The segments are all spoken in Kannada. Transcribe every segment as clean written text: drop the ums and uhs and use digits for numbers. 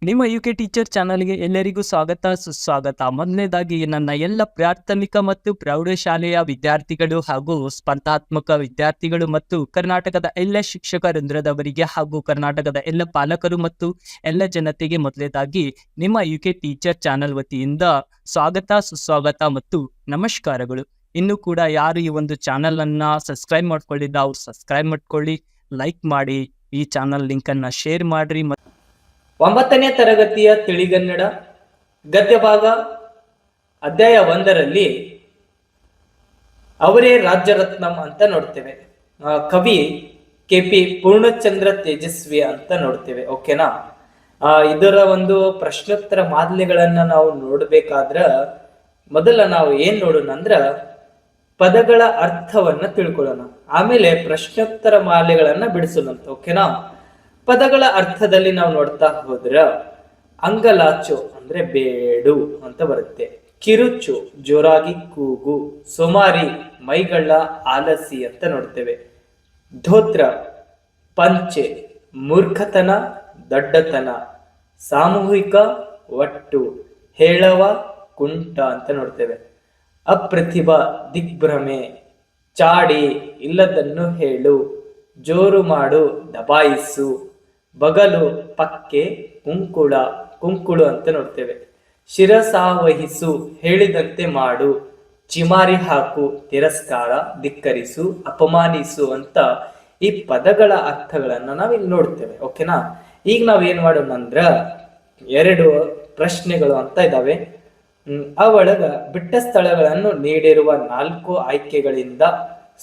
ನಿಮ್ಮ ಯುಕೆ ಟೀಚರ್ ಚಾನಲ್ಗೆ ಎಲ್ಲರಿಗೂ ಸ್ವಾಗತ ಸುಸ್ವಾಗತ. ಮೊದಲನೇದಾಗಿ ನನ್ನ ಎಲ್ಲ ಪ್ರಾಥಮಿಕ ಮತ್ತು ಪ್ರೌಢಶಾಲೆಯ ವಿದ್ಯಾರ್ಥಿಗಳು ಹಾಗೂ ಸ್ಪರ್ಧಾತ್ಮಕ ವಿದ್ಯಾರ್ಥಿಗಳು ಮತ್ತು ಕರ್ನಾಟಕದ ಎಲ್ಲ ಶಿಕ್ಷಕ ವೃಂದದವರಿಗೆ ಹಾಗೂ ಕರ್ನಾಟಕದ ಎಲ್ಲ ಪಾಲಕರು ಮತ್ತು ಎಲ್ಲ ಜನತೆಗೆ ಮೊದಲನೇದಾಗಿ ನಿಮ್ಮ ಯುಕೆ ಟೀಚರ್ ಚಾನಲ್ ವತಿಯಿಂದ ಸ್ವಾಗತ ಸುಸ್ವಾಗತ ಮತ್ತು ನಮಸ್ಕಾರಗಳು. ಇನ್ನು ಕೂಡ ಯಾರು ಈ ಒಂದು ಚಾನಲ್ ಅನ್ನ ಸಬ್ಸ್ಕ್ರೈಬ್ ಮಾಡ್ಕೊಳ್ಳಿಲ್ಲ ಅವ್ರು ಸಬ್ಸ್ಕ್ರೈಬ್ ಮಾಡ್ಕೊಳ್ಳಿ, ಲೈಕ್ ಮಾಡಿ, ಈ ಚಾನಲ್ ಲಿಂಕ್ ಅನ್ನ ಶೇರ್ ಮಾಡ್ರಿ. 9ನೇ ತರಗತಿಯ ತಿಳಿಗನ್ನಡ ಗದ್ಯ ಭಾಗ ಅಧ್ಯಾಯ 1ರಲ್ಲಿ ಅವರೇ ರಾಜ್ಯರತ್ನಂ ಅಂತ ನೋಡ್ತೇವೆ. ಕವಿ KP ಪೂರ್ಣಚಂದ್ರ ತೇಜಸ್ವಿ ಅಂತ ನೋಡ್ತೇವೆ. ಓಕೆನಾ? ಇದರ ಒಂದು ಪ್ರಶ್ನೋತ್ತರ ಮಾದಲಿಗಳನ್ನ ನಾವು ನೋಡ್ಬೇಕಾದ್ರ ಮೊದಲ ನಾವು ಏನ್ ನೋಡೋಣ ಅಂದ್ರ ಪದಗಳ ಅರ್ಥವನ್ನ ತಿಳ್ಕೊಳ್ಳೋಣ, ಆಮೇಲೆ ಪ್ರಶ್ನೋತ್ತರ ಮಾಲೆಗಳನ್ನ ಬಿಡಿಸೋಣಂತ. ಓಕೆನಾ? ಪದಗಳ ಅರ್ಥದಲ್ಲಿ ನಾವು ನೋಡ್ತಾ ಹೋದ್ರ ಅಂಗಲಾಚು ಅಂದ್ರೆ ಬೇಡು ಅಂತ ಬರುತ್ತೆ, ಕಿರುಚು ಜೋರಾಗಿ ಕೂಗು, ಸೋಮಾರಿ ಮೈಗಳ್ಳ ಆಲಸಿ ಅಂತ ನೋಡ್ತೇವೆ, ಧೋತ್ರ ಪಂಚೆ ಮೂರ್ಖತನ ದಡ್ಡತನ, ಸಾಮೂಹಿಕ ಒಟ್ಟು, ಹೇಳವ ಕುಂಟ ಅಂತ ನೋಡ್ತೇವೆ, ಅಪ್ರತಿಭಾ ದಿಗ್ಭ್ರಮೆ, ಚಾಡಿ ಇಲ್ಲದನ್ನು ಹೇಳು, ಜೋರು ಮಾಡು ದಬಾಯಿಸು, ಬಗಲು ಪಕ್ಕೆ ಕುಂಕುಳು ಅಂತ ನೋಡ್ತೇವೆ, ಶಿರಸಾವಹಿಸು ಹೇಳಿದಂತೆ ಮಾಡು, ಚಿಮಾರಿ ಹಾಕು ತಿರಸ್ಕಾರ ಧಿಕ್ಕರಿಸು ಅಪಮಾನಿಸು ಅಂತ ಈ ಪದಗಳ ಅರ್ಥಗಳನ್ನ ನಾವಿಲ್ಲಿ ನೋಡ್ತೇವೆ. ಓಕೆನಾ? ಈಗ ನಾವ್ ಏನ್ ಮಾಡೋಣ ಅಂದ್ರ 2 ಪ್ರಶ್ನೆಗಳು ಅಂತ ಇದಾವೆ. ಅವಳಗ ಬಿಟ್ಟ ಸ್ಥಳಗಳನ್ನು ನೀಡಿರುವ 4 ಆಯ್ಕೆಗಳಿಂದ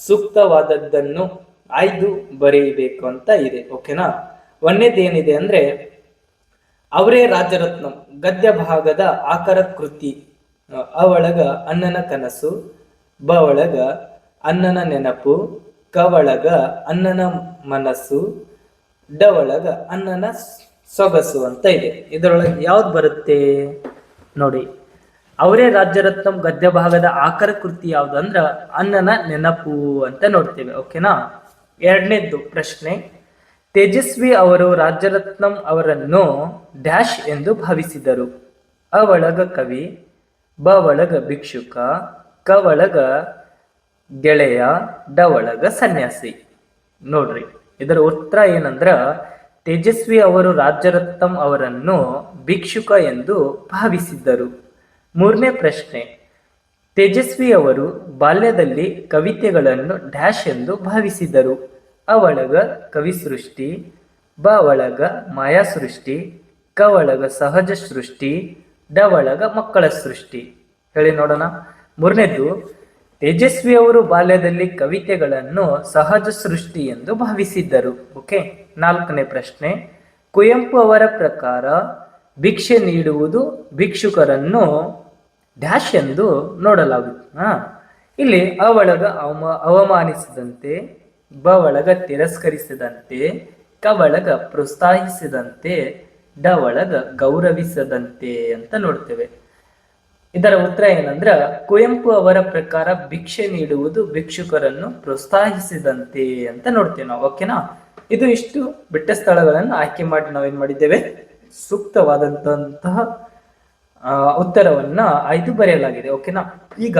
ಸೂಕ್ತವಾದದ್ದನ್ನು ಆಯ್ದು ಬರೆಯಬೇಕು ಅಂತ ಇದೆ. ಓಕೆನಾ? ಒಂದೇದೇನಿದೆ ಅಂದ್ರೆ ಅವರೇ ರಾಜರತ್ನಂ ಗದ್ಯ ಭಾಗದ ಆಕರ ಕೃತಿ. ಅವಳಗ ಅನ್ನನ ಕನಸು, ಬವಳಗ ಅನ್ನನ ನೆನಪು, ಕವಳಗ ಅನ್ನನ ಮನಸ್ಸು, ಡವಳಗ ಅನ್ನನ ಸೊಗಸು ಅಂತ ಇದೆ. ಇದರೊಳಗೆ ಯಾವ್ದು ಬರುತ್ತೆ ನೋಡಿ. ಅವರೇ ರಾಜ್ಯರತ್ನಂ ಗದ್ಯ ಭಾಗದ ಆಕರ ಕೃತಿ ಯಾವ್ದು ಅಂದ್ರ ಅನ್ನನ ನೆನಪು ಅಂತ ನೋಡ್ತೇವೆ. ಓಕೆನಾ? 2ನೇದ್ದು ಪ್ರಶ್ನೆ, ತೇಜಸ್ವಿ ಅವರು ರಾಜ್ಯರತ್ನಂ ಅವರನ್ನು ಡ್ಯಾಶ್ ಎಂದು ಭಾವಿಸಿದರು. ಅವಳಗ ಕವಿ, ಬವಳಗ ಭಿಕ್ಷುಕ, ಕವಳಗ ಗೆಳೆಯ, ಡವಳಗ ಸನ್ಯಾಸಿ. ನೋಡ್ರಿ, ಇದರ ಉತ್ತರ ಏನಂದ್ರ ತೇಜಸ್ವಿ ಅವರು ರಾಜ್ಯರತ್ನಂ ಅವರನ್ನು ಭಿಕ್ಷುಕ ಎಂದು ಭಾವಿಸಿದ್ದರು. 3ನೇ ಪ್ರಶ್ನೆ, ತೇಜಸ್ವಿ ಅವರು ಬಾಲ್ಯದಲ್ಲಿ ಕವಿತೆಗಳನ್ನು ಡ್ಯಾಶ್ ಎಂದು ಭಾವಿಸಿದರು. ಅವಳಗ ಕವಿ ಸೃಷ್ಟಿ, ಬವಳಗ ಮಾಯಾ ಸೃಷ್ಟಿ, ಕವಳಗ ಸಹಜ ಸೃಷ್ಟಿ, ಡವಳಗ ಮಕ್ಕಳ ಸೃಷ್ಟಿ. ಹೇಳಿ ನೋಡೋಣ. 3ನೇದು, ತೇಜಸ್ವಿ ಅವರು ಬಾಲ್ಯದಲ್ಲಿ ಕವಿತೆಗಳನ್ನು ಸಹಜ ಸೃಷ್ಟಿ ಎಂದು ಭಾವಿಸಿದ್ದರು. ಓಕೆ. 4ನೇ ಪ್ರಶ್ನೆ, ಕುವೆಂಪು ಅವರ ಪ್ರಕಾರ ಭಿಕ್ಷೆ ನೀಡುವುದು ಭಿಕ್ಷುಕರನ್ನು ಡ್ಯಾಶ್ ಎಂದು ನೋಡಲಾಗುತ್ತದೆ. ಇಲ್ಲಿ ಅವಳಗ ಅವಮಾನಿಸಿದಂತೆ, ಬವಳಗ ತಿರಸ್ಕರಿಸಿದಂತೆ, ಕವಳಗ ಪ್ರೋತ್ಸಾಹಿಸಿದಂತೆ, ಡವಳಗ ಗೌರವಿಸದಂತೆ ಅಂತ ನೋಡ್ತೇವೆ. ಇದರ ಉತ್ತರ ಏನಂದ್ರ ಕುವೆಂಪು ಅವರ ಪ್ರಕಾರ ಭಿಕ್ಷೆ ನೀಡುವುದು ಭಿಕ್ಷುಕರನ್ನು ಪ್ರೋತ್ಸಾಹಿಸಿದಂತೆ ಅಂತ ನೋಡ್ತೇವೆ ನಾವು. ಓಕೆನಾ? ಇದು ಇಷ್ಟು ಬಿಟ್ಟ ಸ್ಥಳಗಳನ್ನು ಆಯ್ಕೆ ಮಾಡಿ ನಾವೇನ್ ಮಾಡಿದ್ದೇವೆ, ಸೂಕ್ತವಾದಂತಹ ಉತ್ತರವನ್ನ ಆಯ್ದು ಬರೆಯಲಾಗಿದೆ. ಓಕೆನಾ? ಈಗ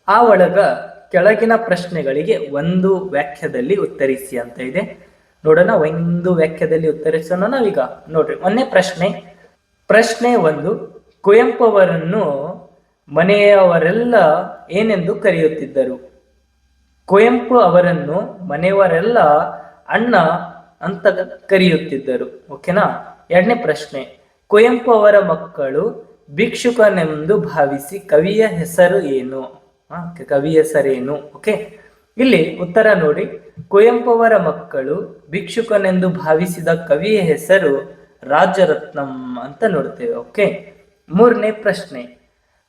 ಆ ಒಳಗ ಕೆಳಗಿನ ಪ್ರಶ್ನೆಗಳಿಗೆ 1 ವಾಕ್ಯದಲ್ಲಿ ಉತ್ತರಿಸಿ ಅಂತ ಇದೆ. ನೋಡೋಣ, 1 ವಾಕ್ಯದಲ್ಲಿ ಉತ್ತರಿಸೋಣ ನಾವೀಗ. ನೋಡ್ರಿ, 1ನೇ ಪ್ರಶ್ನೆ 1, ಕುವೆಂಪು ಅವರನ್ನು ಮನೆಯವರೆಲ್ಲ ಏನೆಂದು ಕರೆಯುತ್ತಿದ್ದರು? ಕುವೆಂಪು ಅವರನ್ನು ಮನೆಯವರೆಲ್ಲ ಅಣ್ಣ ಅಂತ ಕರೆಯುತ್ತಿದ್ದರು. ಓಕೆನಾ? 2ನೇ ಪ್ರಶ್ನೆ, ಕುವೆಂಪು ಅವರ ಮಕ್ಕಳು ಭಿಕ್ಷುಕನೆಂದು ಭಾವಿಸಿ ಕವಿಯ ಹೆಸರು ಏನು? ಕವಿ ಹೆಸರೇನು? ಓಕೆ, ಇಲ್ಲಿ ಉತ್ತರ ನೋಡಿ. ಕುವೆಂಪು ಅವರ ಮಕ್ಕಳು ಭಿಕ್ಷುಕನೆಂದು ಭಾವಿಸಿದ ಕವಿಯ ಹೆಸರು ರಾಜರತ್ನಂ ಅಂತ ನೋಡ್ತೇವೆ. ಓಕೆ. 3ನೇ ಪ್ರಶ್ನೆ,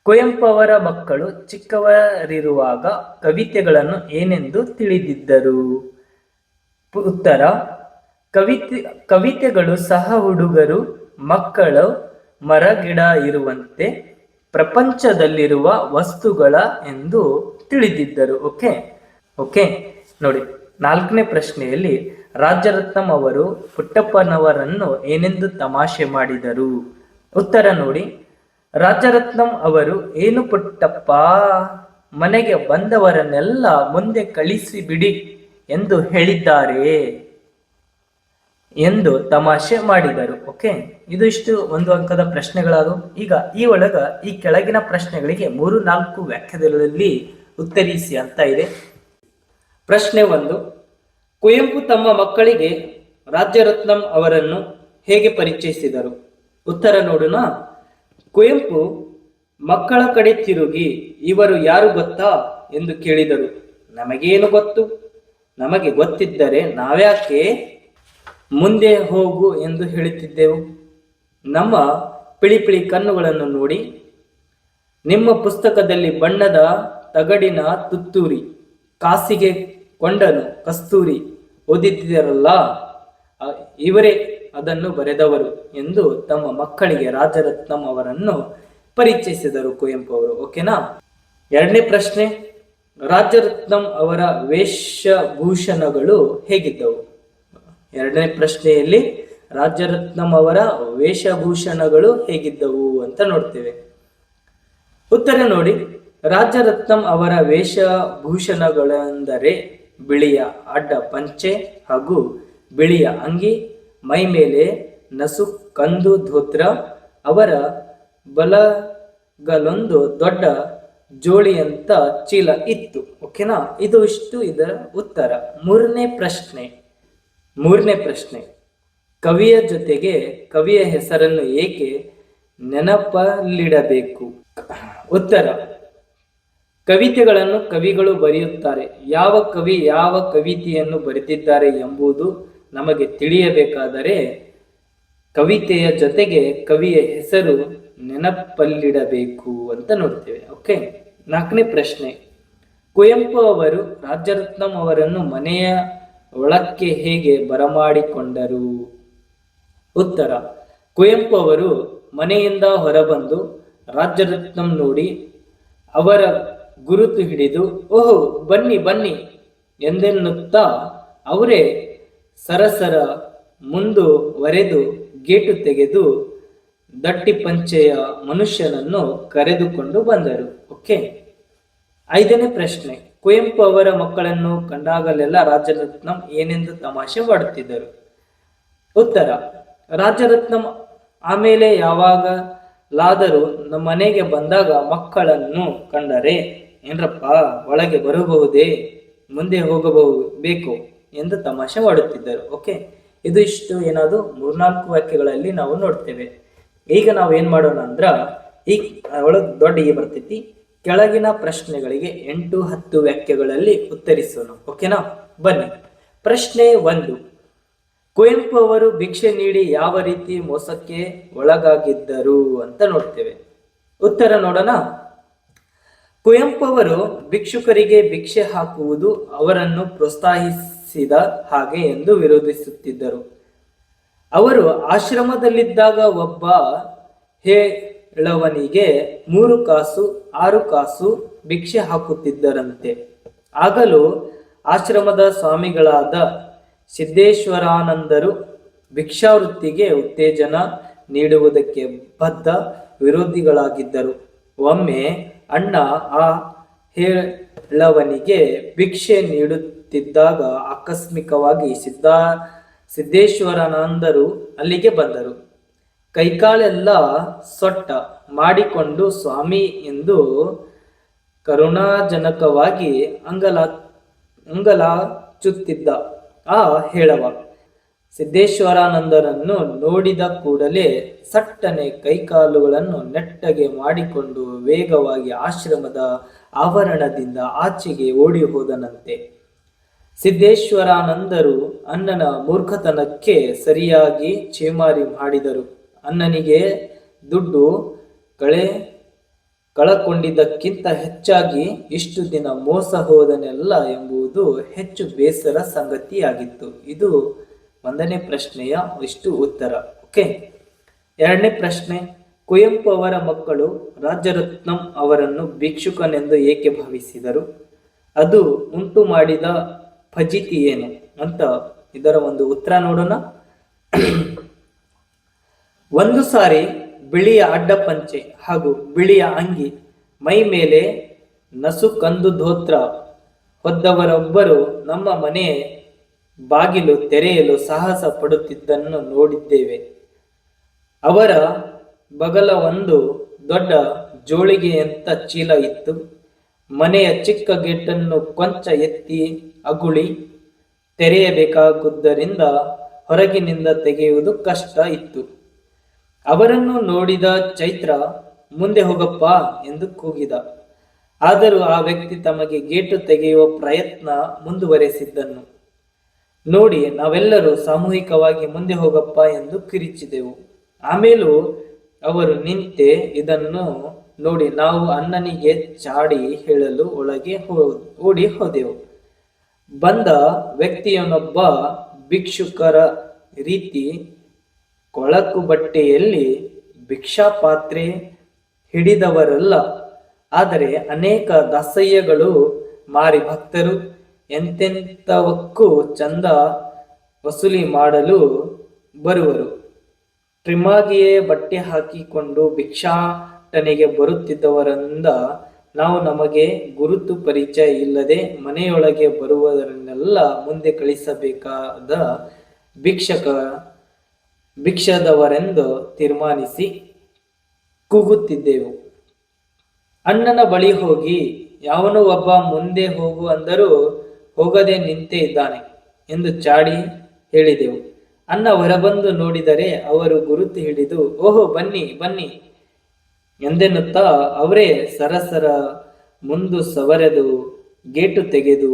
ಕುವೆಂಪು ಅವರ ಮಕ್ಕಳು ಚಿಕ್ಕವರಿರುವಾಗ ಕವಿತೆಗಳನ್ನು ಏನೆಂದು ತಿಳಿದಿದ್ದರು? ಉತ್ತರ, ಕವಿತೆಗಳು ಸಹ ಹುಡುಗರು ಮಕ್ಕಳು ಮರಗಿಡ ಇರುವಂತೆ ಪ್ರಪಂಚದಲ್ಲಿರುವ ವಸ್ತುಗಳ ಎಂದು ತಿಳಿದಿದ್ದರು. ಓಕೆ. ನೋಡಿ, 4ನೇ ಪ್ರಶ್ನೆಯಲ್ಲಿ ರಾಜರತ್ನಂ ಅವರು ಪುಟ್ಟಪ್ಪನವರನ್ನು ಏನೆಂದು ತಮಾಷೆ ಮಾಡಿದರು? ಉತ್ತರ ನೋಡಿ. ರಾಜರತ್ನಂ ಅವರು, ಏನು ಪುಟ್ಟಪ್ಪ, ಮನೆಗೆ ಬಂದವರನ್ನೆಲ್ಲ ಮುಂದೆ ಕಳಿಸಿ ಬಿಡಿ ಎಂದು ಹೇಳಿದ್ದಾರೆ ಎಂದು ತಮಾಷೆ ಮಾಡಿದರು. ಓಕೆ, ಇದು ಇಷ್ಟು ಒಂದು ಅಂಕದ ಪ್ರಶ್ನೆಗಳಾದವು. ಈಗ ಈ ಕೆಳಗಿನ ಪ್ರಶ್ನೆಗಳಿಗೆ 3-4 ವಾಕ್ಯದಲ್ಲಿ ಉತ್ತರಿಸಿ ಅಂತ ಇದೆ. ಪ್ರಶ್ನೆ 1, ಕುವೆಂಪು ತಮ್ಮ ಮಕ್ಕಳಿಗೆ ರಾಜರತ್ನಂ ಅವರನ್ನು ಹೇಗೆ ಪರಿಚಯಿಸಿದರು? ಉತ್ತರ ನೋಡೋಣ. ಕುವೆಂಪು ಮಕ್ಕಳ ಕಡೆ ತಿರುಗಿ, ಇವರು ಯಾರು ಗೊತ್ತಾ ಎಂದು ಕೇಳಿದರು. ನಮಗೇನು ಗೊತ್ತು, ನಮಗೆ ಗೊತ್ತಿದ್ದರೆ ನಾವ್ಯಾಕೆ ಮುಂದೆ ಹೋಗು ಎಂದು ಹೇಳುತ್ತಿದ್ದೆವು. ನಮ್ಮ ಪಿಳಿಪಿಳಿ ಕಣ್ಣುಗಳನ್ನು ನೋಡಿ, ನಿಮ್ಮ ಪುಸ್ತಕದಲ್ಲಿ ಬಣ್ಣದ ತಗಡಿನ ತುತ್ತೂರಿ, ಕಾಸಿಗೆ ಕೊಂಡನು ಕಸ್ತೂರಿ ಓದಿದ್ದೀರಲ್ಲ, ಇವರೇ ಅದನ್ನು ಬರೆದವರು ಎಂದು ತಮ್ಮ ಮಕ್ಕಳಿಗೆ ರಾಜರತ್ನಂ ಅವರನ್ನು ಪರಿಚಯಿಸಿದರು ಕುವೆಂಪು ಅವರು. ಓಕೆನಾ. ಎರಡನೇ ಪ್ರಶ್ನೆ, ರಾಜರತ್ನಂ ಅವರ ವೇಷಭೂಷಣಗಳು ಹೇಗಿದ್ದವು? ಎರಡನೇ ಪ್ರಶ್ನೆಯಲ್ಲಿ ರಾಜರತ್ನಂ ಅವರ ವೇಷಭೂಷಣಗಳು ಹೇಗಿದ್ದವು ಅಂತ ನೋಡ್ತೇವೆ. ಉತ್ತರ ನೋಡಿ. ರಾಜರತ್ನಂ ಅವರ ವೇಷಭೂಷಣಗಳೆಂದರೆ ಬಿಳಿಯ ಅಡ್ಡ ಪಂಚೆ ಹಾಗೂ ಬಿಳಿಯ ಅಂಗಿ, ಮೈ ಮೇಲೆ ನಸು ಕಂದು ಧೋತ್ರ, ಅವರ ಬಲಗಲೊಂದು ದೊಡ್ಡ ಜೋಳಿಯಂತ ಚೀಲ ಇತ್ತು. ಓಕೆನಾ. ಇದು ಇಷ್ಟು ಇದರ ಉತ್ತರ. ಮೂರನೇ ಪ್ರಶ್ನೆ, ಕವಿಯ ಜೊತೆಗೆ ಕವಿಯ ಹೆಸರನ್ನು ಏಕೆ ನೆನಪಲ್ಲಿಡಬೇಕು? ಉತ್ತರ, ಕವಿತೆಗಳನ್ನು ಕವಿಗಳು ಬರೆಯುತ್ತಾರೆ. ಯಾವ ಕವಿ ಯಾವ ಕವಿತೆಯನ್ನು ಬರೆದಿದ್ದಾರೆ ಎಂಬುದು ನಮಗೆ ತಿಳಿಯಬೇಕಾದರೆ ಕವಿತೆಯ ಜೊತೆಗೆ ಕವಿಯ ಹೆಸರು ನೆನಪಲ್ಲಿಡಬೇಕು ಅಂತ ನೋಡ್ತೇವೆ. ಓಕೆ. ನಾಲ್ಕನೇ ಪ್ರಶ್ನೆ, ಕುವೆಂಪು ಅವರು ರಾಜರತ್ನಂ ಅವರನ್ನು ಮನೆಯ ಒಳಕ್ಕೆ ಹೇಗೆ ಬರಮಾಡಿಕೊಂಡರು? ಉತ್ತರ, ಕುವೆಂಪು ಅವರು ಮನೆಯಿಂದ ಹೊರಬಂದು ರಾಜರತ್ನಂ ನೋಡಿ ಅವರ ಗುರುತು ಹಿಡಿದು, ಓಹೋ ಬನ್ನಿ ಬನ್ನಿ ಎಂದೆನ್ನುತ್ತಾ ಅವರೇ ಸರಸರ ಮುಂದುವರೆದು ಗೇಟು ತೆಗೆದು ದಟ್ಟಿ ಪಂಚೆಯ ಮನುಷ್ಯನನ್ನು ಕರೆದುಕೊಂಡು ಬಂದರು. ಓಕೆ. ಐದನೇ ಪ್ರಶ್ನೆ, ಕುವೆಂಪು ಅವರ ಮಕ್ಕಳನ್ನು ಕಂಡಾಗಲೆಲ್ಲ ರಾಜರತ್ನಂ ಏನೆಂದು ತಮಾಷೆ ಮಾಡುತ್ತಿದ್ದರು? ಉತ್ತರ, ರಾಜರತ್ನಂ ಆಮೇಲೆ ಯಾವಾಗಲಾದರೂ ನಮ್ಮ ಮನೆಗೆ ಬಂದಾಗ ಮಕ್ಕಳನ್ನು ಕಂಡರೆ, ಏನ್ರಪ್ಪ ಒಳಗೆ ಬರಬಹುದೇ, ಮುಂದೆ ಬೇಕು ಎಂದು ತಮಾಷೆ ಮಾಡುತ್ತಿದ್ದರು. ಓಕೆ. ಇದು ಇಷ್ಟು ಏನಾದ್ರು 3-4 ವಾಕ್ಯಗಳಲ್ಲಿ ನಾವು ನೋಡ್ತೇವೆ. ಈಗ ನಾವು ಏನ್ ಮಾಡೋಣ ಅಂದ್ರ, ಈ ಒಳಗೆ ದೊಡ್ಡ ಬರ್ತೈತಿ, ಕೆಳಗಿನ ಪ್ರಶ್ನೆಗಳಿಗೆ 8-10 ವಾಕ್ಯಗಳಲ್ಲಿ ಉತ್ತರಿಸೋಣ. ಓಕೆನಾ. ಬನ್ನಿ. ಪ್ರಶ್ನೆ 1, ಕುವೆಂಪು ಅವರು ಭಿಕ್ಷೆ ನೀಡಿ ಯಾವ ರೀತಿ ಮೋಸಕ್ಕೆ ಒಳಗಾಗಿದ್ದರು ಅಂತ ನೋಡ್ತೇವೆ. ಉತ್ತರ ನೋಡೋಣ. ಕುವೆಂಪು ಅವರು ಭಿಕ್ಷುಕರಿಗೆ ಭಿಕ್ಷೆ ಹಾಕುವುದು ಅವರನ್ನು ಪ್ರೋತ್ಸಾಹಿಸಿದ ಹಾಗೆ ಎಂದು ವಿರೋಧಿಸುತ್ತಿದ್ದರು. ಅವರು ಆಶ್ರಮದಲ್ಲಿದ್ದಾಗ ಒಬ್ಬ ಹೇಳವನಿಗೆ 3 ಕಾಸು 6 ಕಾಸು ಭಿಕ್ಷೆ ಹಾಕುತ್ತಿದ್ದರಂತೆ. ಆಗಲೂ ಆಶ್ರಮದ ಸ್ವಾಮಿಗಳಾದ ಸಿದ್ದೇಶ್ವರಾನಂದರು ಭಿಕ್ಷಾವೃತ್ತಿಗೆ ಉತ್ತೇಜನ ನೀಡುವುದಕ್ಕೆ ಬದ್ಧ ವಿರೋಧಿಗಳಾಗಿದ್ದರು. ಒಮ್ಮೆ ಅಣ್ಣ ಆ ಹೇಳವನಿಗೆ ಭಿಕ್ಷೆ ನೀಡುತ್ತಿದ್ದಾಗ ಆಕಸ್ಮಿಕವಾಗಿ ಸಿದ್ದೇಶ್ವರಾನಂದರು ಅಲ್ಲಿಗೆ ಬಂದರು. ಕೈಕಾಲೆಲ್ಲ ಸೊಟ್ಟ ಮಾಡಿಕೊಂಡು ಸ್ವಾಮಿ ಎಂದು ಕರುಣಾಜನಕವಾಗಿ ಅಂಗಲಾಚುತ್ತಿದ್ದ ಆ ಹೇಳವ ಸಿದ್ದೇಶ್ವರಾನಂದರನ್ನು ನೋಡಿದ ಕೂಡಲೇ ಸಟ್ಟನೆ ಕೈಕಾಲುಗಳನ್ನು ನೆಟ್ಟಗೆ ಮಾಡಿಕೊಂಡು ವೇಗವಾಗಿ ಆಶ್ರಮದ ಆವರಣದಿಂದ ಆಚೆಗೆ ಓಡಿ ಹೋದನಂತೆ. ಸಿದ್ದೇಶ್ವರಾನಂದರು ಅಣ್ಣನ ಮೂರ್ಖತನಕ್ಕೆ ಸರಿಯಾಗಿ ಛೇಮಾರಿ ಮಾಡಿದರು. ಅಣ್ಣನಿಗೆ ದುಡ್ಡು ಕಳಕೊಂಡಿದ್ದಕ್ಕಿಂತ ಹೆಚ್ಚಾಗಿ ಇಷ್ಟು ದಿನ ಮೋಸ ಹೋದನೆಲ್ಲ ಎಂಬುದು ಹೆಚ್ಚು ಬೇಸರ ಸಂಗತಿಯಾಗಿತ್ತು. ಇದು 1ನೇ ಪ್ರಶ್ನೆಯ ಇಷ್ಟು ಉತ್ತರ. ಓಕೆ. 2ನೇ ಪ್ರಶ್ನೆ, ಕುವೆಂಪು ಅವರ ಮಕ್ಕಳು ರಾಜರತ್ನಂ ಅವರನ್ನು ಭಿಕ್ಷುಕನೆಂದು ಏಕೆ ಭಾವಿಸಿದರು? ಅದು ಉಂಟು ಮಾಡಿದ ಫಜಿತಿ ಏನು ಅಂತ ಇದರ ಒಂದು ಉತ್ತರ ನೋಡೋಣ. ಒಂದು ಸಾರಿ ಬಿಳಿಯ ಅಡ್ಡ ಪಂಚೆ ಹಾಗೂ ಬಿಳಿಯ ಅಂಗಿ, ಮೈ ಮೇಲೆ ನಸುಕಂದು ಧೋತ್ರ ಹೊದ್ದವರೊಬ್ಬರು ನಮ್ಮ ಮನೆ ಬಾಗಿಲು ತೆರೆಯಲು ಸಾಹಸ ಪಡುತ್ತಿದ್ದನ್ನು ನೋಡಿದ್ದೇವೆ. ಅವರ ಬಗಲ ಒಂದು ದೊಡ್ಡ ಜೋಳಿಗೆಯಂತ ಚೀಲ ಇತ್ತು. ಮನೆಯ ಚಿಕ್ಕ ಗೇಟನ್ನು ಕೊಂಚ ಎತ್ತಿ ಅಗುಳಿ ತೆರೆಯಬೇಕಾಗುವುದರಿಂದ ಹೊರಗಿನಿಂದ ತೆಗೆಯುವುದು ಕಷ್ಟ ಇತ್ತು. ಅವರನ್ನು ನೋಡಿದ ಚೈತ್ರ, ಮುಂದೆ ಹೋಗಪ್ಪ ಎಂದು ಕೂಗಿದ. ಆದರೂ ಆ ವ್ಯಕ್ತಿ ತಮಗೆ ಗೇಟು ತೆಗೆಯುವ ಪ್ರಯತ್ನ ಮುಂದುವರೆಸಿದ್ದನ್ನು ನೋಡಿ ನಾವೆಲ್ಲರೂ ಸಾಮೂಹಿಕವಾಗಿ ಮುಂದೆ ಹೋಗಪ್ಪ ಎಂದು ಕಿರಿಚಿದೆವು. ಆಮೇಲೂ ಅವರು ನಿಂತೆ ಇದನ್ನು ನೋಡಿ ನಾವು ಅಣ್ಣನಿಗೆ ಚಾಡಿ ಹೇಳಲು ಒಳಗೆ ಓಡಿ ಹೋದೆವು. ಬಂದ ವ್ಯಕ್ತಿಯೊಬ್ಬ ಭಿಕ್ಷುಕರ ರೀತಿ ಕೊಳಕು ಬಟ್ಟೆಯಲ್ಲಿ ಭಿಕ್ಷಾ ಪಾತ್ರೆ ಹಿಡಿದವರಲ್ಲ, ಆದರೆ ಅನೇಕ ದಾಸಯ್ಯಗಳು ಮಾರಿ ಭಕ್ತರು ಎಂತೆಂಥವಕ್ಕೂ ಚಂದ ವಸೂಲಿ ಮಾಡಲು ಬರುವರು. ಟ್ರಿಮ್ಮಾಗಿಯೇ ಬಟ್ಟೆ ಹಾಕಿಕೊಂಡು ಭಿಕ್ಷಾಟನೆಗೆ ಬರುತ್ತಿದ್ದವರಿಂದ ನಾವು ನಮಗೆ ಗುರುತು ಪರಿಚಯ ಇಲ್ಲದೆ ಮನೆಯೊಳಗೆ ಬರುವವರನ್ನೆಲ್ಲ ಮುಂದೆ ಕಳಿಸಬೇಕಾದ ಭಿಕ್ಷದವರೆಂದು ತೀರ್ಮಾನಿಸಿ ಕೂಗುತ್ತಿದ್ದೆವು. ಅಣ್ಣನ ಬಳಿ ಹೋಗಿ ಯಾವನೋ ಒಬ್ಬ ಮುಂದೆ ಹೋಗು ಅಂದರೂ ಹೋಗದೆ ನಿಂತೇ ಇದ್ದಾನೆ ಎಂದು ಚಾಡಿ ಹೇಳಿದೆವು. ಅಣ್ಣ ಹೊರಬಂದು ನೋಡಿದರೆ ಅವರು ಗುರುತು ಹಿಡಿದು ಓಹೋ ಬನ್ನಿ ಬನ್ನಿ ಎಂದೆನ್ನುತ್ತಾ ಅವರೇ ಸರಸರ ಮುಂದು ಸವರೆದು ಗೇಟು ತೆಗೆದು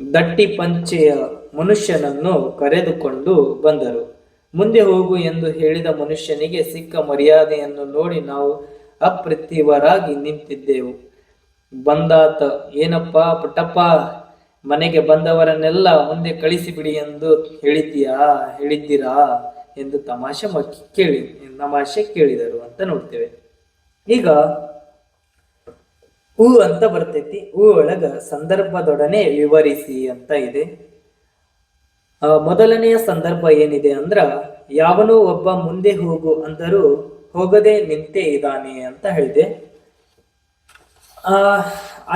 ದಟ್ಟಿ ಪಂಚೆಯ ಮನುಷ್ಯನನ್ನು ಕರೆದುಕೊಂಡು ಬಂದರು. ಮುಂದೆ ಹೋಗು ಎಂದು ಹೇಳಿದ ಮನುಷ್ಯನಿಗೆ ಸಿಕ್ಕ ಮರ್ಯಾದೆಯನ್ನು ನೋಡಿ ನಾವು ಅಪ್ರತಿಭರಾಗಿ ನಿಂತಿದ್ದೆವು. ಬಂದಾತ, ಏನಪ್ಪ ಪುಟ್ಟಪ್ಪ, ಮನೆಗೆ ಬಂದವರನ್ನೆಲ್ಲ ಮುಂದೆ ಕಳಿಸಿಬಿಡಿ ಎಂದು ಹೇಳಿದ್ದೀರಾ ಎಂದು ತಮಾಷೆ ಕೇಳಿದರು ಅಂತ ನೋಡ್ತೇವೆ. ಈಗ ಹೂ ಅಂತ ಬರ್ತೈತಿ. ಹೂ ಒಳಗ ಸಂದರ್ಭದೊಡನೆ ವಿವರಿಸಿ ಅಂತ ಇದೆ. ಮೊದಲನೆಯ ಸಂದರ್ಭ ಏನಿದೆ ಅಂದ್ರ, ಯಾವನೋ ಒಬ್ಬ ಮುಂದೆ ಹೋಗು ಅಂದರೂ ಹೋಗದೆ ನಿಂತೇ ಇದ್ದಾನೆ ಅಂತ ಹೇಳಿದೆ.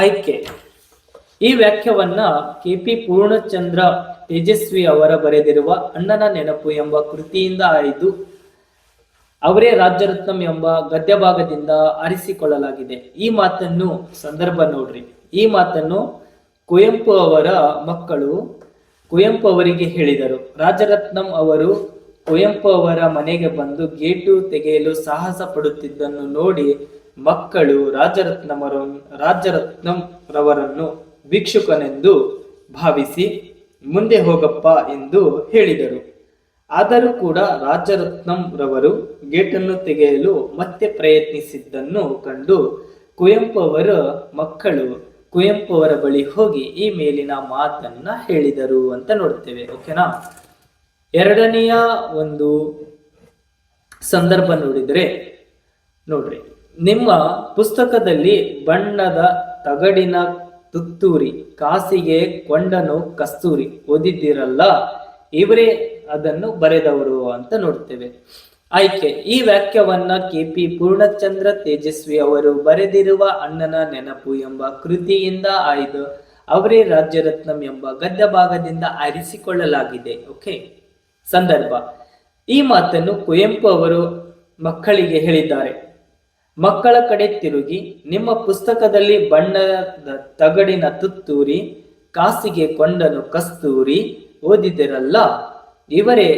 ಆಯ್ಕೆ. ಈ ವಾಕ್ಯವನ್ನ KP ಪೂರ್ಣಚಂದ್ರ ತೇಜಸ್ವಿ ಅವರ ಬರೆದಿರುವ ಅಣ್ಣನ ನೆನಪು ಎಂಬ ಕೃತಿಯಿಂದ ಆಯ್ದು ಅವರೇ ರಾಜ್ಯರತ್ನಂ ಎಂಬ ಗದ್ಯ ಭಾಗದಿಂದ ಆರಿಸಿಕೊಳ್ಳಲಾಗಿದೆ. ಈ ಮಾತನ್ನು ಸಂದರ್ಭ ನೋಡ್ರಿ. ಈ ಮಾತನ್ನು ಕುವೆಂಪು ಅವರ ಮಕ್ಕಳು ಕುವೆಂಪು ಅವರಿಗೆ ಹೇಳಿದರು. ರಾಜರತ್ನಂ ಅವರು ಕುವೆಂಪು ಅವರ ಮನೆಗೆ ಬಂದು ಗೇಟು ತೆಗೆಯಲು ಸಾಹಸ ಪಡುತ್ತಿದ್ದನ್ನು ನೋಡಿ ಮಕ್ಕಳು ರಾಜರತ್ನಂ ರವರನ್ನು ಭಿಕ್ಷುಕನೆಂದು ಭಾವಿಸಿ ಮುಂದೆ ಹೋಗಪ್ಪ ಎಂದು ಹೇಳಿದರು. ಆದರೂ ಕೂಡ ರಾಜರತ್ನಂ ರವರು ಗೇಟನ್ನು ತೆಗೆಯಲು ಮತ್ತೆ ಪ್ರಯತ್ನಿಸಿದ್ದನ್ನು ಕಂಡು ಕುವೆಂಪು ಅವರ ಮಕ್ಕಳು ಕುವೆಂಪು ಅವರ ಬಳಿ ಹೋಗಿ ಈ ಮೇಲಿನ ಮಾತನ್ನ ಹೇಳಿದರು ಅಂತ ನೋಡ್ತೇವೆ. ಓಕೆನಾ. ಎರಡನೆಯ ಒಂದು ಸಂದರ್ಭ ನೋಡಿದ್ರೆ ನೋಡ್ರಿ, ನಿಮ್ಮ ಪುಸ್ತಕದಲ್ಲಿ ಬಣ್ಣದ ತಗಡಿನ ತುತ್ತೂರಿ, ಕಾಸಿಗೆ ಕೊಂಡನು ಕಸ್ತೂರಿ ಓದಿದ್ದೀರಲ್ಲ, ಇವರೇ ಅದನ್ನು ಬರೆದವರು ಅಂತ ನೋಡ್ತೇವೆ. ಆಯ್ಕೆ. ಈ ವಾಕ್ಯವನ್ನ KP ಪೂರ್ಣಚಂದ್ರ ತೇಜಸ್ವಿ ಅವರು ಬರೆದಿರುವ ಅಣ್ಣನ ನೆನಪು ಎಂಬ ಕೃತಿಯಿಂದ ಆಯ್ದು ಅವರೇ ರಾಜ್ಯರತ್ನಂ ಎಂಬ ಗದ್ಯ ಭಾಗದಿಂದ ಆರಿಸಿಕೊಳ್ಳಲಾಗಿದೆ. ಓಕೆ. ಸಂದರ್ಭ. ಈ ಮಾತನ್ನು ಕುವೆಂಪು ಅವರು ಮಕ್ಕಳಿಗೆ ಹೇಳಿದ್ದಾರೆ. ಮಕ್ಕಳ ಕಡೆ ತಿರುಗಿ, ನಿಮ್ಮ ಪುಸ್ತಕದಲ್ಲಿ ಬಣ್ಣದ ತಗಡಿನ ತುತ್ತೂರಿ, ಕಾಸಿಗೆ ಕೊಂಡನು ಕಸ್ತೂರಿ ಓದಿದಿರಲ್ಲ, ಇವರೇ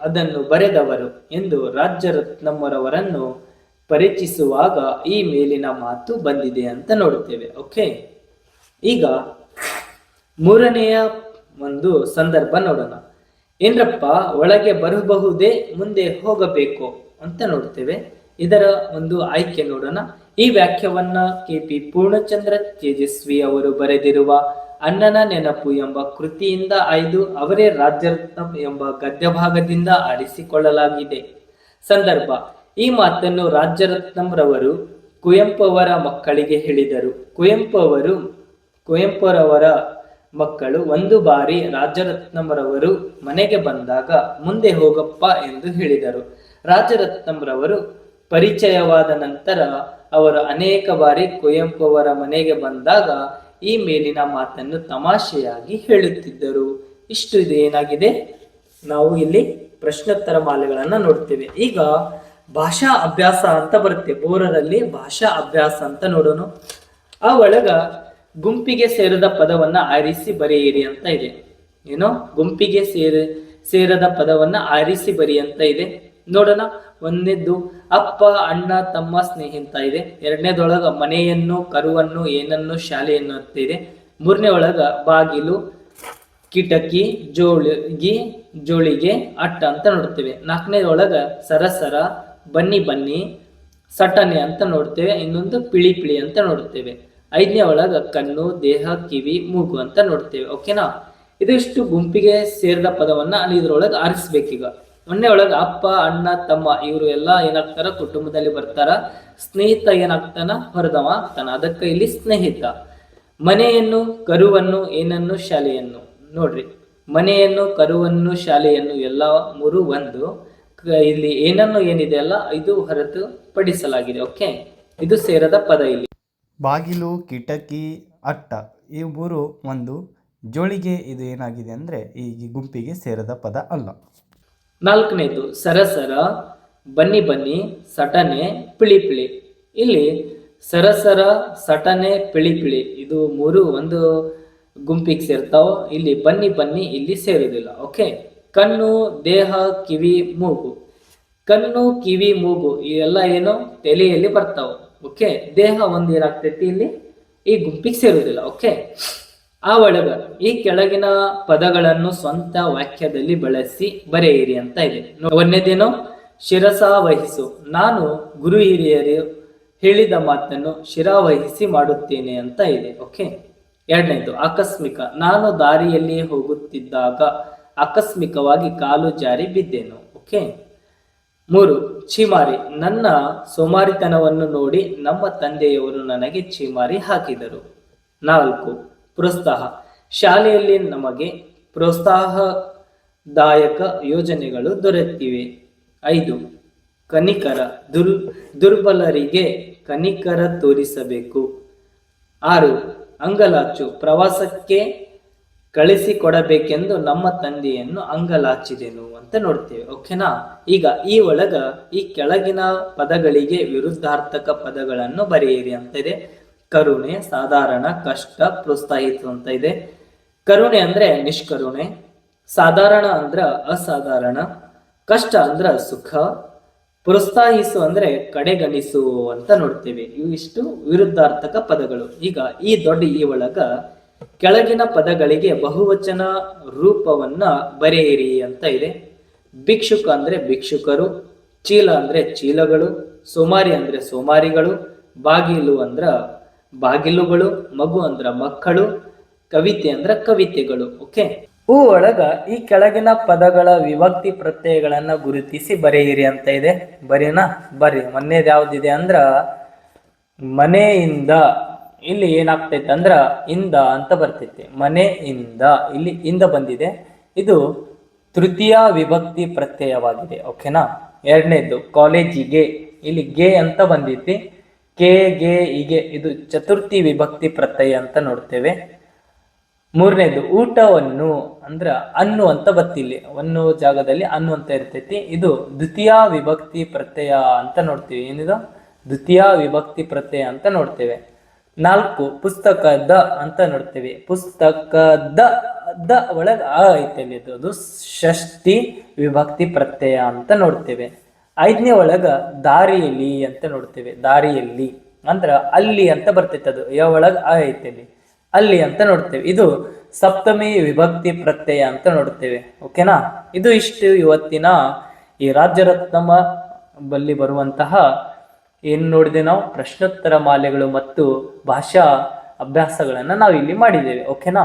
ಅದನ್ನು ಬರೆದವರು ಎಂದು ರಾಜ್ಯರತ್ನಮ್ಮರವರನ್ನು ಪರಿಚಯಿಸುವಾಗ ಈ ಮೇಲಿನ ಮಾತು ಬಂದಿದೆ ಅಂತ ನೋಡುತ್ತೇವೆ. ಓಕೆ. ಈಗ ಮೂರನೆಯ ಒಂದು ಸಂದರ್ಭ ನೋಡೋಣ. ಏನ್ರಪ್ಪ, ಒಳಗೆ ಬರಬಹುದೇ, ಮುಂದೆ ಹೋಗಬೇಕು ಅಂತ ನೋಡ್ತೇವೆ. ಇದರ ಒಂದು ಆಯ್ಕೆ ನೋಡೋಣ. ಈ ವಾಕ್ಯವನ್ನ KP ಪೂರ್ಣಚಂದ್ರ ತೇಜಸ್ವಿ ಅವರು ಬರೆದಿರುವ ಅಣ್ಣನ ನೆನಪು ಎಂಬ ಕೃತಿಯಿಂದ ಆಯ್ದು ಅವರೇ ರಾಜ್ಯರತ್ನಂ ಎಂಬ ಗದ್ಯ ಭಾಗದಿಂದ ಆರಿಸಿಕೊಳ್ಳಲಾಗಿದೆ. ಸಂದರ್ಭ. ಈ ಮಾತನ್ನು ರಾಜ್ಯರತ್ನಂ ರವರು ಕುವೆಂಪು ಅವರ ಮಕ್ಕಳಿಗೆ ಹೇಳಿದರು. ಕುವೆಂಪುರವರ ಮಕ್ಕಳು ಒಂದು ಬಾರಿ ರಾಜರತ್ನಂರವರು ಮನೆಗೆ ಬಂದಾಗ ಮುಂದೆ ಹೋಗಪ್ಪ ಎಂದು ಹೇಳಿದರು. ರಾಜರತ್ನಂರವರು ಪರಿಚಯವಾದ ನಂತರ ಅವರು ಅನೇಕ ಬಾರಿ ಕುವೆಂಪು ಅವರ ಮನೆಗೆ ಬಂದಾಗ ಈ ಮೇಲಿನ ಮಾತನ್ನು ತಮಾಷೆಯಾಗಿ ಹೇಳುತ್ತಿದ್ದರು. ಇಷ್ಟು ಇದು ಏನಾಗಿದೆ, ನಾವು ಇಲ್ಲಿ ಪ್ರಶ್ನೋತ್ತರ ಮಾಲೆಗಳನ್ನ ನೋಡ್ತೇವೆ. ಈಗ ಭಾಷಾ ಅಭ್ಯಾಸ ಅಂತ ಬರುತ್ತೆ, 3ರಲ್ಲಿ ಭಾಷಾ ಅಭ್ಯಾಸ ಅಂತ ನೋಡೋಣ. ಆ ಒಳಗ ಗುಂಪಿಗೆ ಸೇರದ ಪದವನ್ನ ಆರಿಸಿ ಬರೆಯಿರಿ ಅಂತ ಇದೆ. ಏನೋ ಗುಂಪಿಗೆ ಸೇರದ ಪದವನ್ನ ಆರಿಸಿ ಬರಿ ಅಂತ ಇದೆ. ನೋಡೋಣ. ಒಂದನೇದ್ದು ಅಪ್ಪ, ಅಣ್ಣ, ತಮ್ಮ, ಸ್ನೇಹಿ ಅಂತ ಇದೆ. ಎರಡನೇದೊಳಗ ಮನೆಯನ್ನು, ಕರುವನ್ನು, ಏನನ್ನು, ಶಾಲೆಯನ್ನು ಅಂತ ಇದೆ. ಮೂರನೇ ಒಳಗ ಬಾಗಿಲು, ಕಿಟಕಿ, ಜೋಳಿಗೆ, ಅಟ್ಟ ಅಂತ ನೋಡ್ತೇವೆ. ನಾಲ್ಕನೇದೊಳಗ ಸರಸರ, ಬನ್ನಿ ಬನ್ನಿ, ಸಟನೆ ಅಂತ ನೋಡ್ತೇವೆ. ಇನ್ನೊಂದು ಪಿಳಿ ಅಂತ ನೋಡ್ತೇವೆ. 5ನೇ ಒಳಗ ಕಣ್ಣು, ದೇಹ, ಕಿವಿ, ಮೂಗು ಅಂತ ನೋಡ್ತೇವೆ. ಓಕೆನಾ? ಇದಿಷ್ಟು ಗುಂಪಿಗೆ ಸೇರಿದ ಪದವನ್ನ ಅಲ್ಲಿ ಇದ್ರೊಳಗೆ ಆರಿಸ್ಬೇಕೀಗ. 1ನೇ ಒಳಗ ಅಪ್ಪ, ಅಣ್ಣ, ತಮ್ಮ ಇವರು ಎಲ್ಲ ಏನಾಗ್ತಾರ, ಕುಟುಂಬದಲ್ಲಿ ಬರ್ತಾರ. ಸ್ನೇಹಿತ ಏನಾಗ್ತಾನ, ಹೊರದವ ಆಗ್ತಾನ, ಅದಕ್ಕೆ ಇಲ್ಲಿ ಸ್ನೇಹಿತ. ಮನೆಯನ್ನು, ಕರುವನ್ನು, ಏನನ್ನು, ಶಾಲೆಯನ್ನು ನೋಡ್ರಿ. ಮನೆಯನ್ನು, ಕರುವನ್ನು, ಶಾಲೆಯನ್ನು ಎಲ್ಲ 3 ಒಂದು. ಇಲ್ಲಿ ಏನನ್ನು ಏನಿದೆ ಅಲ್ಲ ಇದು ಹೊರತು ಪಡಿಸಲಾಗಿದೆ. ಓಕೆ, ಇದು ಸೇರದ ಪದ. ಇಲ್ಲಿ ಬಾಗಿಲು, ಕಿಟಕಿ, ಅಟ್ಟ ಈ 3 ಒಂದು. ಜೋಳಿಗೆ ಇದು ಏನಾಗಿದೆ ಅಂದರೆ ಈ ಗುಂಪಿಗೆ ಸೇರದ ಪದ ಅಲ್ಲ. 4ನೇದು ಸರಸರ, ಬನ್ನಿ ಬನ್ನಿ, ಸಟನೆ, ಪಿಳಿ. ಇಲ್ಲಿ ಸರಸರ, ಸಟನೆ, ಪಿಳಿ ಇದು 3 ಒಂದು ಗುಂಪಿಗೆ ಸೇರ್ತಾವ. ಇಲ್ಲಿ ಬನ್ನಿ ಬನ್ನಿ ಇಲ್ಲಿ ಸೇರುವುದಿಲ್ಲ. ಓಕೆ. ಕಣ್ಣು, ದೇಹ, ಕಿವಿ, ಮೂಗು. ಕಣ್ಣು, ಕಿವಿ, ಮೂಗು ಇವೆಲ್ಲ ಏನೋ ತಲೆಯಲ್ಲಿ ಬರ್ತಾವ. ಓಕೆ. ದೇಹ ಒಂದು ಏನಾಗ್ತೈತಿ ಇಲ್ಲಿ ಈ ಗುಂಪಿಗೆ ಸೇರುವುದಿಲ್ಲ. ಓಕೆ. ಆ ಒಳಗ ಈ ಕೆಳಗಿನ ಪದಗಳನ್ನು ಸ್ವಂತ ವಾಕ್ಯದಲ್ಲಿ ಬಳಸಿ ಬರೆಯಿರಿ ಅಂತ ಇದೆ. ಒಂದನೇದೇನೋ ಶಿರಸಾವಹಿಸು. ನಾನು ಗುರು ಹಿರಿಯರು ಹೇಳಿದ ಮಾತನ್ನು ಶಿರಾವಹಿಸಿ ಮಾಡುತ್ತೇನೆ ಅಂತ ಇದೆ. ಓಕೆ. 2ನೇದು ಆಕಸ್ಮಿಕ. ನಾನು ದಾರಿಯಲ್ಲಿ ಹೋಗುತ್ತಿದ್ದಾಗ ಆಕಸ್ಮಿಕವಾಗಿ ಕಾಲು ಜಾರಿ ಬಿದ್ದೆನು. ಓಕೆ. 3 ಛೀಮಾರಿ. ನನ್ನ ಸೋಮಾರಿತನವನ್ನು ನೋಡಿ ನಮ್ಮ ತಂದೆಯವರು ನನಗೆ ಛೀಮಾರಿ ಹಾಕಿದರು. 4 ಪ್ರೋತ್ಸಾಹ. ಶಾಲೆಯಲ್ಲಿ ನಮಗೆ ಪ್ರೋತ್ಸಾಹದಾಯಕ ಯೋಜನೆಗಳು ದೊರೆತಿವೆ. 5 ಕನಿಕರ. ದುರ್ಬಲರಿಗೆ ಕನಿಕರ ತೋರಿಸಬೇಕು. 6 ಅಂಗಲಾಚು. ಪ್ರವಾಸಕ್ಕೆ ಕಳಿಸಿಕೊಡಬೇಕೆಂದು ನಮ್ಮ ತಂದೆಯನ್ನು ಅಂಗಲಾಚಿದೆನು ಅಂತ ನೋಡ್ತೇವೆ. ಓಕೆನಾ? ಈಗ ಈ ಒಳಗ ಈ ಕೆಳಗಿನ ಪದಗಳಿಗೆ ವಿರುದ್ಧಾರ್ಥಕ ಪದಗಳನ್ನು ಬರೆಯಿರಿ ಅಂತ ಇದೆ. ಕರುಣೆ, ಸಾಧಾರಣ, ಕಷ್ಟ, ಪ್ರೋತ್ಸಾಹಿಸು ಅಂತ ಇದೆ. ಕರುಣೆ ಅಂದ್ರೆ ನಿಷ್ಕರುಣೆ, ಸಾಧಾರಣ ಅಂದ್ರ ಅಸಾಧಾರಣ, ಕಷ್ಟ ಅಂದ್ರ ಸುಖ, ಪ್ರೋತ್ಸಾಹಿಸು ಅಂದ್ರೆ ಕಡೆಗಣಿಸು ಅಂತ ನೋಡ್ತೇವೆ. ಇವು ಇಷ್ಟು ವಿರುದ್ಧಾರ್ಥಕ ಪದಗಳು. ಈಗ ಈ ದೊಡ್ಡ ಈ ಒಳಗ ಕೆಳಗಿನ ಪದಗಳಿಗೆ ಬಹುವಚನ ರೂಪವನ್ನ ಬರೆಯಿರಿ ಅಂತ ಇದೆ. ಭಿಕ್ಷುಕ ಅಂದ್ರೆ ಭಿಕ್ಷುಕರು, ಚೀಲ ಅಂದ್ರೆ ಚೀಲಗಳು, ಸೋಮಾರಿ ಅಂದ್ರೆ ಸೋಮಾರಿಗಳು, ಬಾಗಿಲು ಅಂದ್ರ ಬಾಗಿಲುಗಳು, ಮಗು ಅಂದ್ರ ಮಕ್ಕಳು, ಕವಿತೆ ಅಂದ್ರ ಕವಿತೆಗಳು. ಓಕೆ. ಹೂ ಒಳಗ ಈ ಕೆಳಗಿನ ಪದಗಳ ವಿಭಕ್ತಿ ಪ್ರತ್ಯಯಗಳನ್ನ ಗುರುತಿಸಿ ಬರೆಯಿರಿ ಅಂತ ಇದೆ. ಬರೀನಾ? ಬರ್ರಿ. ಮೊನ್ನೇದು ಯಾವ್ದಿದೆ ಅಂದ್ರ ಮನೆಯಿಂದ. ಇಲ್ಲಿ ಏನಾಗ್ತೈತೆ ಅಂದ್ರ ಇಂದ ಅಂತ ಬರ್ತೈತಿ. ಮನೆಯಿಂದ ಇಲ್ಲಿ ಇಂದ ಬಂದಿದೆ. ಇದು ತೃತೀಯ ವಿಭಕ್ತಿ ಪ್ರತ್ಯಯವಾಗಿದೆ. ಓಕೆನಾ? 2ನೇದು ಕಾಲೇಜಿಗೆ. ಇಲ್ಲಿ ಗೆ ಅಂತ ಬಂದೈತಿ. ಕೆ, ಗೆ, ಹೀಗೆ ಇದು ಚತುರ್ಥಿ ವಿಭಕ್ತಿ ಪ್ರತ್ಯಯ ಅಂತ ನೋಡ್ತೇವೆ. 3ನೇದು ಊಟವನ್ನು ಅಂದ್ರ ಅನ್ನು ಅಂತ ಬತ್ತಿಲ್ಲಿ. ಒಂದು ಜಾಗದಲ್ಲಿ ಅನ್ನು ಅಂತ ಇರ್ತೈತಿ. ಇದು ದ್ವಿತೀಯ ವಿಭಕ್ತಿ ಪ್ರತ್ಯಯ ಅಂತ ನೋಡ್ತೀವಿ. ಏನಿದು? ದ್ವಿತೀಯ ವಿಭಕ್ತಿ ಪ್ರತ್ಯಯ ಅಂತ ನೋಡ್ತೇವೆ. 4 ಪುಸ್ತಕದ ಅಂತ ನೋಡ್ತೇವೆ. ಪುಸ್ತಕದ ಒಳಗ ಆ ಐತಲ್ಲಿ ಅದು ಷಷ್ಠಿ ವಿಭಕ್ತಿ ಪ್ರತ್ಯಯ ಅಂತ ನೋಡ್ತೇವೆ. 5ನೇ ಒಳಗ ದಾರಿಯಲ್ಲಿ ಅಂತ ನೋಡ್ತೇವೆ. ದಾರಿಯಲ್ಲಿ ಅಂದ್ರ ಅಲ್ಲಿ ಅಂತ ಬರ್ತೈತೆ. ಅದು ಯಾವ ಒಳಗ ಆ ಐತಲ್ಲಿ ಅಲ್ಲಿ ಅಂತ ನೋಡ್ತೇವೆ. ಇದು ಸಪ್ತಮಿ ವಿಭಕ್ತಿ ಪ್ರತ್ಯಯ ಅಂತ ನೋಡ್ತೇವೆ. ಓಕೆನಾ? ಇದು ಇಷ್ಟು ಇವತ್ತಿನ ಈ ರಾಜ್ಯರತ್ನಮ ಬಲ್ಲಿ ಬರುವಂತಹ ಏನು ನೋಡಿದೆ ನಾವು, ಪ್ರಶ್ನೋತ್ತರ ಮಾಲೆಗಳು ಮತ್ತು ಭಾಷಾ ಅಭ್ಯಾಸಗಳನ್ನ ನಾವು ಇಲ್ಲಿ ಮಾಡಿದ್ದೇವೆ. ಓಕೆನಾ?